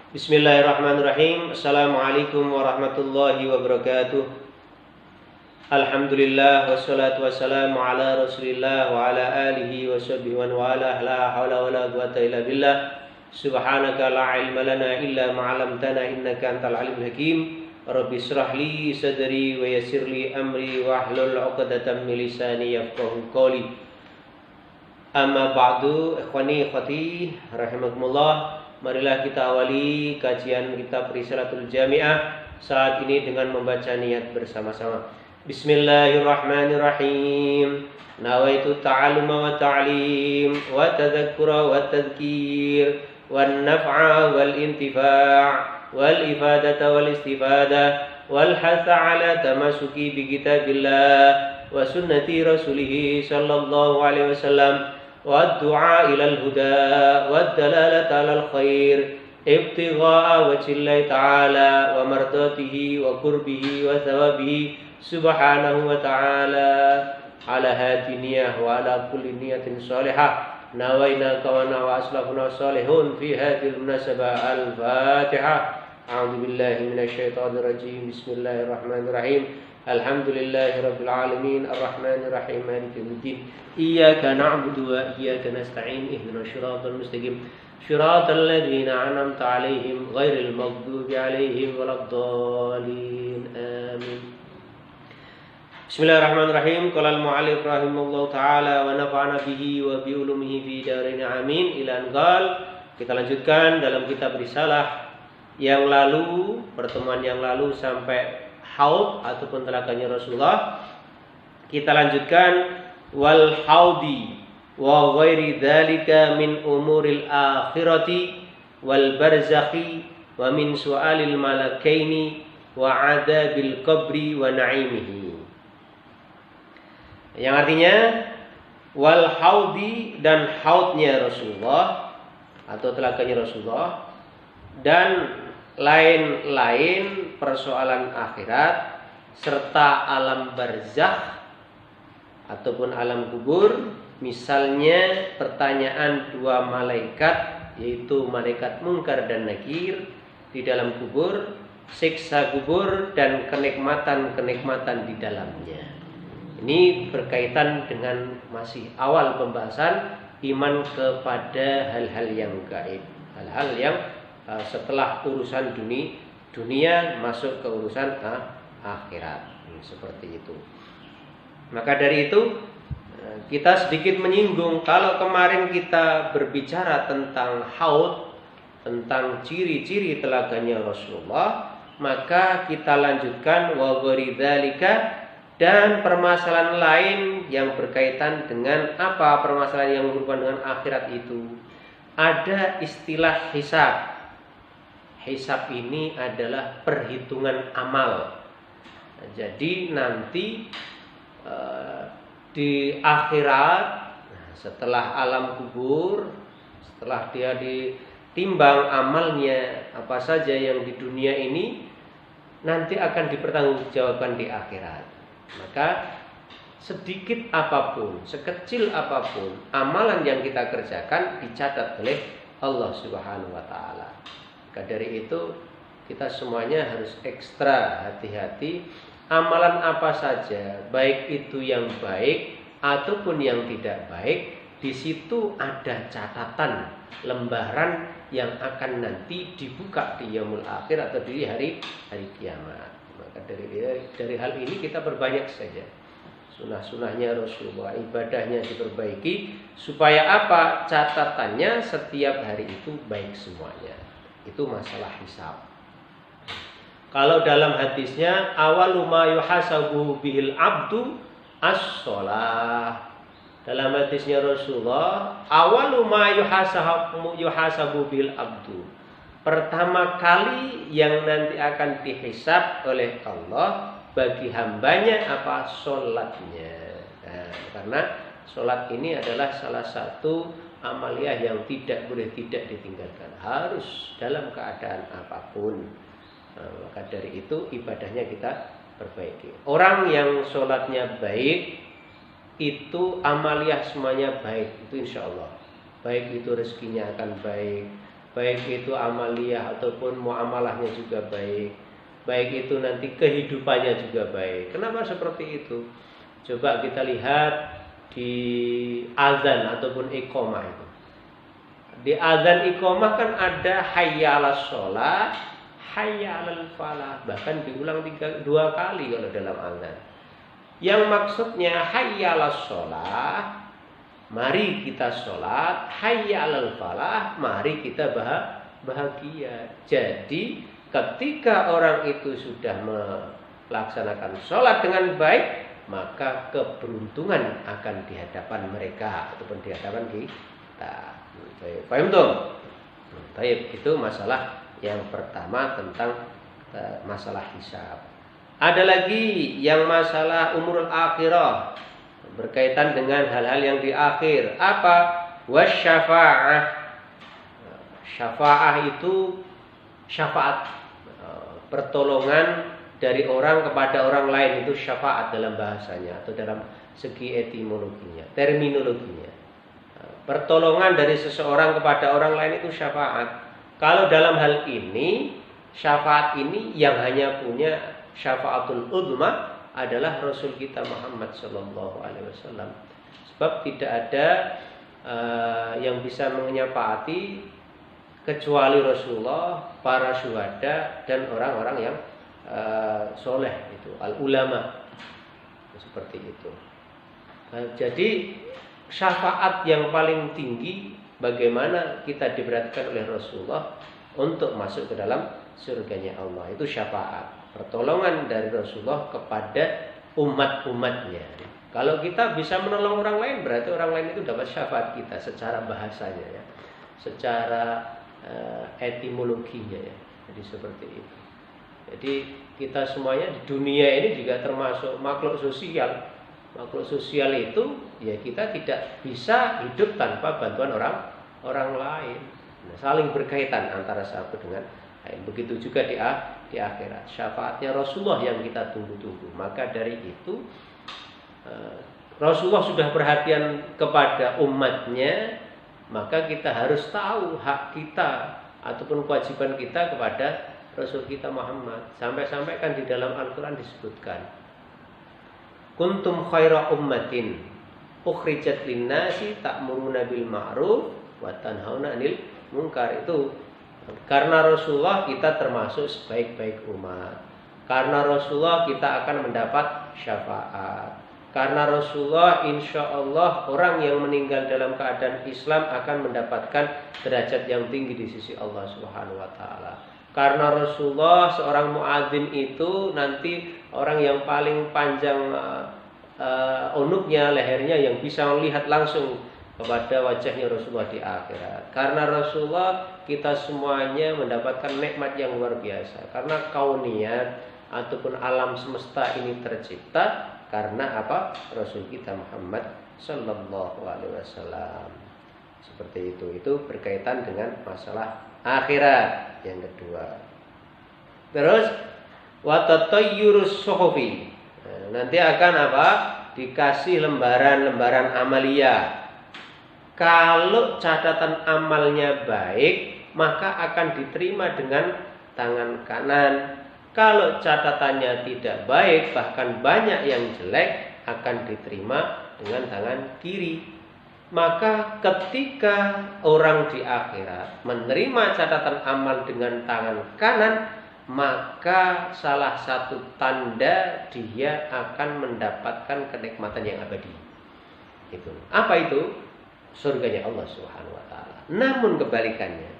Bismillahirrahmanirrahim. Assalamualaikum warahmatullahi wabarakatuh. Alhamdulillah wassalatu wassalamu ala Rasulillah wa ala alihi wa sahbihi wa wala la haula wala quwata illa billah. Subhanaka la ilma lana illa ma 'allamtana innaka antal alimul hakim. Rabbi shrah li sadri wa yassir li amri wa hlul 'uqdatam min lisani yafqahu qawli. Amma ba'du, ikhwani ikhwati rahimakumullah. Marilah kita awali kajian kitab Risalatul Jami'ah saat ini dengan membaca niat bersama-sama. Bismillahirrahmanirrahim. Nawaitu ta'alluma wa ta'lim wa tadhakkura wa tadhkir wan naf'a wal intifa' wal ifadata wal istifadah wal hatha ala tamasuki bi kitabillah wa sunnati rasulih sallallahu alaihi wasallam والدعاء إلى الهدى والدلالة على الخير ابتغاء وجه الله تعالى ومرضاته وقربه وثوابه سبحانه وتعالى على هذه النية وعلى كل نية صالحة نوينا كوانا وأسلافنا صالحون في هذه المناسبة. الفاتحة. أعوذ بالله من الشيطان الرجيم. بسم الله الرحمن الرحيم. Alhamdulillahi rabbil alamin arrahmanir rahim maliki yaumiddin iyyaka na'budu wa iyyaka nasta'in ihdinas siratal mustaqim siratal ladzina an'amta 'alaihim ghairil maghdubi 'alaihim waladdallin amin. Bismillahirrahmanirrahim. Qala al-mu'allif rahimallahu ta'ala wa nafa'ana bihi wa bi ulumihi fi darin amin. Ila anqal. Kita lanjutkan dalam kitab risalah yang lalu, pertemuan yang lalu sampai haud ataupun telaganya Rasulullah. Kita lanjutkan wal haudi wa ghairi dzalika min umuril akhirati wal barzakhi wa min su'alil malakaini wa adabil qabri wa na'imihi. Yang artinya wal haudi, dan haudnya Rasulullah atau telaganya Rasulullah, dan lain-lain persoalan akhirat serta alam barzakh ataupun alam kubur. Misalnya pertanyaan dua malaikat, yaitu malaikat Munkar dan Nakir di dalam kubur, siksa kubur dan kenikmatan-kenikmatan di dalamnya. Ini berkaitan dengan masih awal pembahasan iman kepada hal-hal yang gaib, hal-hal yang setelah urusan dunia masuk ke urusan akhirat. Seperti itu. Maka dari itu kita sedikit menyinggung, kalau kemarin kita berbicara tentang haud, tentang ciri-ciri telaganya Rasulullah, maka kita lanjutkan wa ghairi dzalika, dan permasalahan lain yang berkaitan dengan apa permasalahan yang berhubungan dengan akhirat itu. Ada istilah hisab. Hisab ini adalah perhitungan amal. Jadi nanti di akhirat, setelah alam kubur, setelah dia ditimbang amalnya apa saja yang di dunia ini, nanti akan dipertanggungjawabkan di akhirat. Maka sedikit apapun, sekecil apapun amalan yang kita kerjakan dicatat oleh Allah Subhanahu wa taala. Dari itu kita semuanya harus ekstra hati-hati. Amalan apa saja, baik itu yang baik ataupun yang tidak baik, di situ ada catatan lembaran yang akan nanti dibuka di yaumul akhir atau di hari kiamat. Maka dari hal ini kita berbanyak saja sunah-sunahnya Rasulullah, ibadahnya diperbaiki supaya apa? Catatannya setiap hari itu baik semuanya. Itu masalah hisab. Kalau dalam hadisnya awalu ma yuhasabu bihil abdu as-shalah. Dalam hadisnya Rasulullah, awalu ma yuhasabu bihil abdu. Pertama kali yang nanti akan dihisab oleh Allah bagi hambanya apa? Sholatnya. Nah, karena sholat ini adalah salah satu amaliyah yang tidak boleh tidak ditinggalkan, harus dalam keadaan apapun. Maka dari itu ibadahnya kita perbaiki. Orang yang sholatnya baik, itu amaliyah semuanya baik, itu insya Allah. Baik itu rezekinya akan baik, baik itu amaliyah ataupun muamalahnya juga baik, baik itu nanti kehidupannya juga baik. Kenapa seperti itu? Coba kita lihat di azan ataupun iqamah itu. Di azan iqamah kan ada hayya 'alas shalah, hayya 'alal falah, bahkan diulang 2 kali kalau dalam azan. Yang maksudnya hayya 'alas shalah, mari kita sholat, hayya 'alal falah, mari kita bahagia. Jadi ketika orang itu sudah melaksanakan sholat dengan baik, maka keberuntungan akan di hadapan mereka ataupun di hadapan kita. Paham tuh? Baik, itu masalah yang pertama tentang masalah hisab. Ada lagi yang masalah umurul akhirah, berkaitan dengan hal-hal yang di akhir. Apa? Wasyafa'ah. Syafa'ah itu syafaat, pertolongan dari orang kepada orang lain, itu syafaat dalam bahasanya atau dalam segi etimologinya, terminologinya. Pertolongan dari seseorang kepada orang lain itu syafaat. Kalau dalam hal ini, syafaat ini yang hanya punya syafaatul uzma adalah Rasul kita Muhammad Sallallahu Alaihi Wasallam. Sebab tidak ada yang bisa menyafaati kecuali Rasulullah, para syuhada dan orang-orang yang soleh, itu al ulama, seperti itu. Jadi syafaat yang paling tinggi, bagaimana kita diberatkan oleh Rasulullah untuk masuk ke dalam surganya Allah, itu syafaat, pertolongan dari Rasulullah kepada umat-umatnya. Kalau kita bisa menolong orang lain, berarti orang lain itu dapat syafaat kita secara bahasanya ya, secara etimologinya ya. Jadi seperti itu. Jadi kita semuanya di dunia ini juga termasuk makhluk sosial. Makhluk sosial itu ya kita tidak bisa hidup tanpa bantuan orang lain. Nah, saling berkaitan antara satu dengan lain. Begitu juga di akhirat. Syafaatnya Rasulullah yang kita tunggu-tunggu. Maka dari itu Rasulullah sudah perhatian kepada umatnya, maka kita harus tahu hak kita ataupun kewajiban kita kepada Rasul kita Muhammad. Sampai-sampai kan di dalam Al-Quran disebutkan, kuntum khaira ummatin ukhrijat linnasi ta'muruna bil ma'ruf wa tanhauna 'anil munkar. Itu karena Rasulullah kita termasuk sebaik-baik umat. Karena Rasulullah kita akan mendapat syafaat. Karena Rasulullah insya Allah orang yang meninggal dalam keadaan Islam akan mendapatkan derajat yang tinggi di sisi Allah Subhanahu wa taala. Karena Rasulullah seorang muadzin itu nanti orang yang paling panjang unuknya, lehernya, yang bisa melihat langsung kepada wajahnya Rasulullah di akhirat. Karena Rasulullah kita semuanya mendapatkan nikmat yang luar biasa. Karena kauniyat ataupun alam semesta ini tercipta karena apa? Rasul kita Muhammad Sallallahu Alaihi Wasallam. Seperti itu. Itu berkaitan dengan masalah akhirat yang kedua. Terus watatayyurus suhufi. Nanti akan apa? Dikasih lembaran-lembaran amalia. Kalau catatan amalnya baik, maka akan diterima dengan tangan kanan. Kalau catatannya tidak baik, bahkan banyak yang jelek, akan diterima dengan tangan kiri. Maka ketika orang di akhirat menerima catatan amal dengan tangan kanan, maka salah satu tanda dia akan mendapatkan kenikmatan yang abadi. Itu. Apa itu? Surganya Allah Subhanahu wa taala. Namun kebalikannya,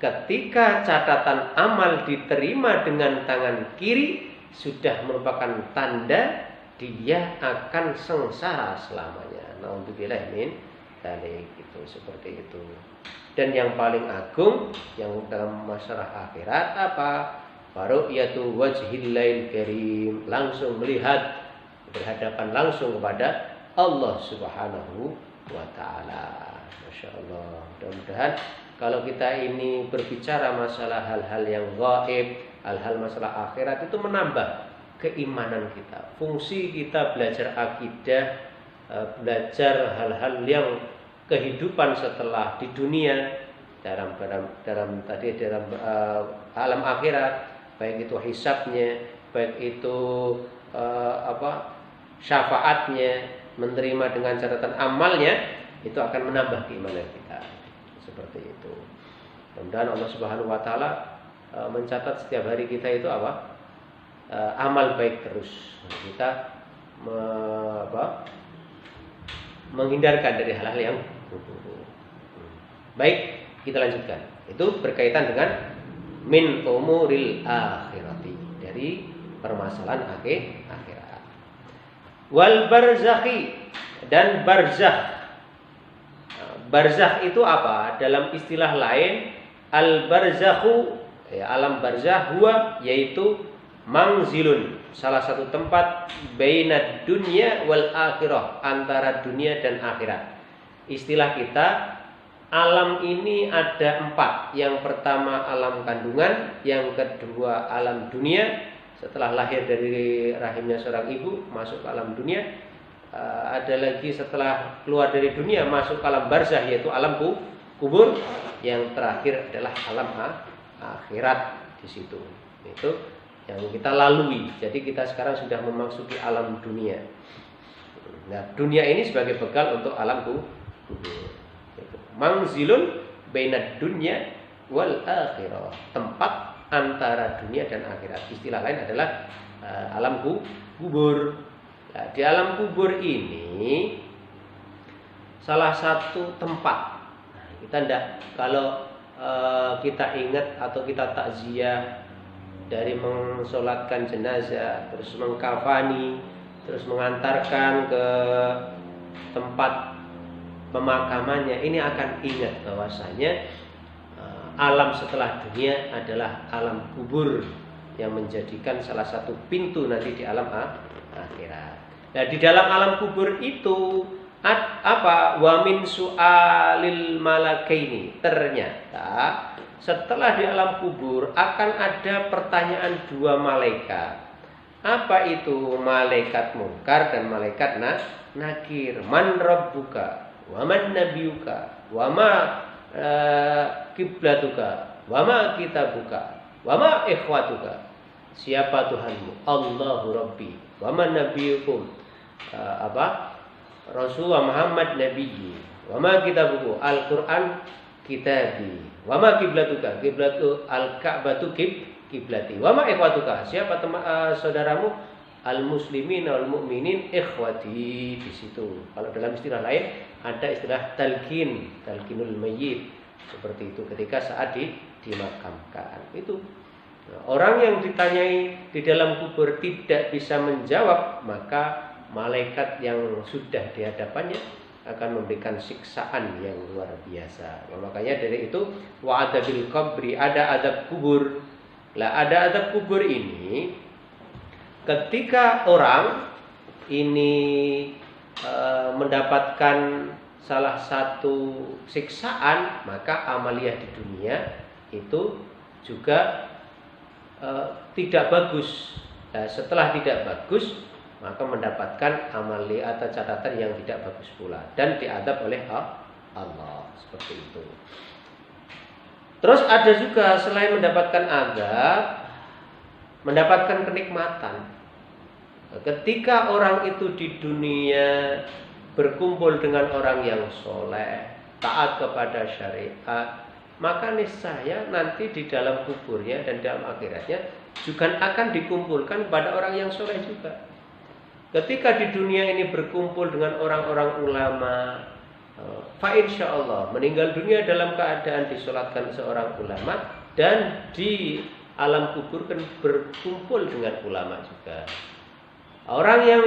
ketika catatan amal diterima dengan tangan kiri, sudah merupakan tanda dia akan sengsara selamanya. Nauzubillah min dzalik, itu seperti itu. Dan yang paling agung yang dalam masalah akhirat apa? Faru'yatu wajhillahil karim, langsung melihat, berhadapan langsung kepada Allah Subhanahu wa taala. Masya Allah. Mudah-mudahan kalau kita ini berbicara masalah hal-hal yang gaib, hal-hal masalah akhirat, itu menambah keimanan kita. Fungsi kita belajar akidah, belajar hal-hal yang kehidupan setelah di dunia, dalam alam akhirat, baik itu hisabnya, baik itu syafaatnya, menerima dengan catatan amalnya, itu akan menambah keimanan kita. Seperti itu. Mudah-mudahan Allah Subhanahu wa taala mencatat setiap hari kita itu amal baik terus. Kita menghindarkan dari hal-hal yang buruk. Baik, kita lanjutkan. Itu berkaitan dengan min umuril akhirati, dari permasalahan akhirat. Wal barzakhi, dan barzakh. Barzakh itu apa? Dalam istilah lain, al barzakhu, alam barzakh huwa, yaitu mangzilun, salah satu tempat bainad dunya wal akhirah, antara dunia dan akhirat. Istilah kita, alam ini ada 4. Yang pertama alam kandungan, yang kedua alam dunia, setelah lahir dari rahimnya seorang ibu masuk ke alam dunia. Ada lagi setelah keluar dari dunia masuk ke alam barzakh, yaitu alam kubur. Yang terakhir adalah alam akhirat di situ. Itu yang kita lalui. Jadi kita sekarang sudah memasuki alam dunia. Nah, dunia ini sebagai bekal untuk alam kubur. Mangzilun bainad dunya wal akhirah, tempat antara dunia dan akhirat. Istilah lain adalah alam kubur. Nah, di alam kubur ini salah satu tempat. Kita kalau kita ingat atau kita takziah dari mensolatkan jenazah, terus mengkafani, terus mengantarkan ke tempat pemakamannya, ini akan ingat bahwasanya alam setelah dunia adalah alam kubur, yang menjadikan salah satu pintu nanti di alam akhirat. Nah, di dalam alam kubur itu wa min su'alil malakaini, ternyata setelah di alam kubur akan ada pertanyaan 2 malaikat. Apa itu? Malaikat munkar dan malaikat nakir. Man rabbuka wa man nabiyuka wa ma kiblatuka wa ma kitabuka wa ma ikhwatuka. Siapa Tuhanmu? Allahu Rabbi. Wa man nabiyukum? Rasulullah Muhammad nabiyyi. Wa ma kitabuku? Al-Qur'an kitabi. Wa ma kiblatuka? Kiblatu al-Ka'batu kiblati. Wa ma ikhwatuka? Siapa saudaramu? Al-muslimin wal mu'minin ikhwati. Di situ. Kalau dalam istilah lain ada istilah talqinul mayyit. Seperti itu ketika saat dimakamkan. Itu orang yang ditanyai di dalam kubur tidak bisa menjawab, maka malaikat yang sudah di hadapannya akan memberikan siksaan yang luar biasa. Makanya dari itu wa'adabil qabri, ada azab kubur. Lah, ada azab kubur ini ketika orang ini mendapatkan salah satu siksaan, maka amaliyah di dunia itu juga tidak bagus. Nah, setelah tidak bagus, maka mendapatkan amaliyah atau catatan yang tidak bagus pula dan diadab oleh Allah. Seperti itu. Terus ada juga selain mendapatkan azab, mendapatkan kenikmatan. Ketika orang itu di dunia berkumpul dengan orang yang soleh, taat kepada syariat, maka niscaya nanti di dalam kuburnya dan dalam akhiratnya juga akan dikumpulkan pada orang yang soleh juga. Ketika di dunia ini berkumpul dengan orang-orang ulama, fa insyaallah meninggal dunia dalam keadaan disolatkan seorang ulama, dan di alam kubur kan berkumpul dengan ulama juga. Orang yang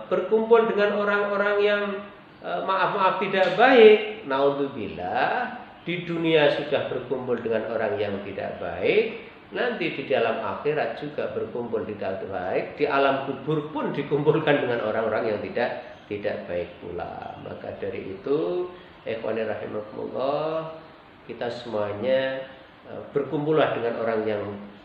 berkumpul dengan orang-orang yang maaf tidak baik, naudzubillah, di dunia sudah berkumpul dengan orang yang tidak baik, nanti di dalam akhirat juga berkumpul tidak baik, di alam kubur pun dikumpulkan dengan orang-orang yang tidak baik pula. Maka dari itu, ikhwani rahimakumullah, kita semuanya berkumpullah dengan orang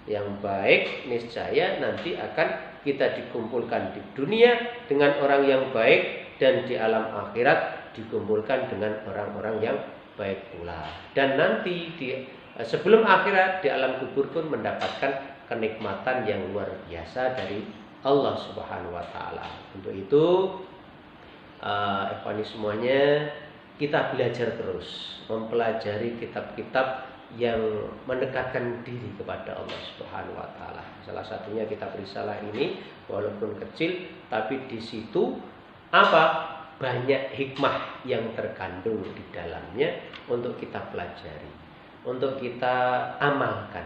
yang baik, niscaya nanti akan kita dikumpulkan di dunia dengan orang yang baik, dan di alam akhirat dikumpulkan dengan orang-orang yang baik pula. Dan nanti sebelum akhirat di alam kubur pun mendapatkan kenikmatan yang luar biasa dari Allah Subhanahu wa taala. Untuk itu ikhwani semuanya, kita belajar terus, mempelajari kitab-kitab yang mendekatkan diri kepada Allah Subhanahu wa taala. Salah satunya kitab risalah ini walaupun kecil tapi di situ banyak hikmah yang terkandung di dalamnya untuk kita pelajari, untuk kita amalkan,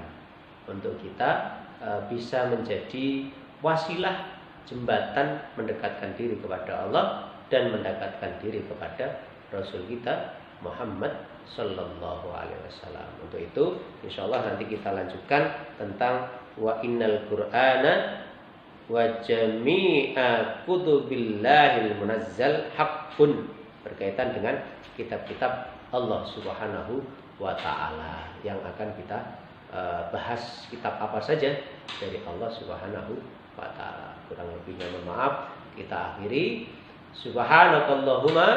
untuk kita bisa menjadi wasilah jembatan mendekatkan diri kepada Allah dan mendekatkan diri kepada Rasul kita Muhammad Sallallahu Alaihi Wasallam. Untuk itu, insya Allah nanti kita lanjutkan tentang wa innal Qur'ana wa jami'a kutubillahil munazzal haqqun, berkaitan dengan kitab-kitab Allah Subhanahu wa taala yang akan kita bahas. Kitab apa saja dari Allah Subhanahu wa taala. Kurang lebihnya mohon maaf. Kita akhiri. Subhanakallahumma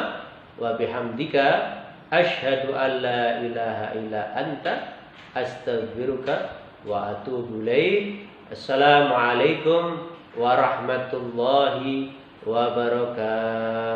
wa bihamdika asyhadu an la ilaha illa anta astaghfiruka wa atubu ilaik. Assalamualaikum warahmatullahi wabarakatuh.